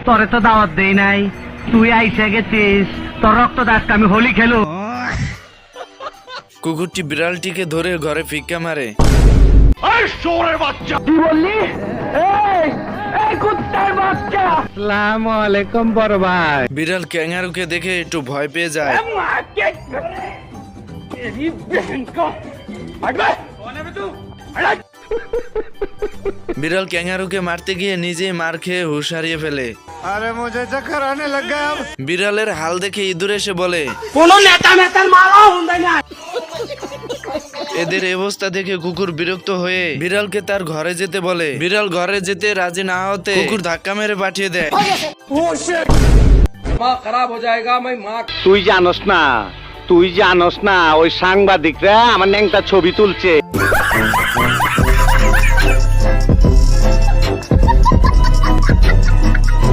তোরে তো দাওয়াত দেই নাই, তুই আইসা গেছিস, তোর রক্ত দাসকে আমি হোলি খেলো। কুকুরটি বিড়ালটিকে ধরে ঘরে ফিক্কা মারে। কি বললি? এই কুত্তার বাচ্চা! আসসালামু আলাইকুম বড় ভাই। বিড়াল ক্যাঙ্গারুকে দেখে একটু ভয় পেয়ে যায়। বিড়াল ক্যাঙ্গারুকে মারতে গিয়ে নিজেই মার খেয়ে হুঁশ হারিয়ে ফেলে। अरे मुझे चक्कर आने लग गया अब। বিড়ালের হাল দেখে ইঁদুর এসে বলে, কোনো নেতা মেতার মারা হুন্দাই না। এদের অবস্থা দেখে কুকুর বিরক্ত হয়ে বিড়ালকে তার ঘরে যেতে বলে। বিড়াল ঘরে যেতে রাজি না হতে কুকুর ধাক্কা মেরে পাঠিয়ে দেয়। তুই জানোস না ওই সাংবাদিকরা আমার ন্যাংটা ছবি তুলছে।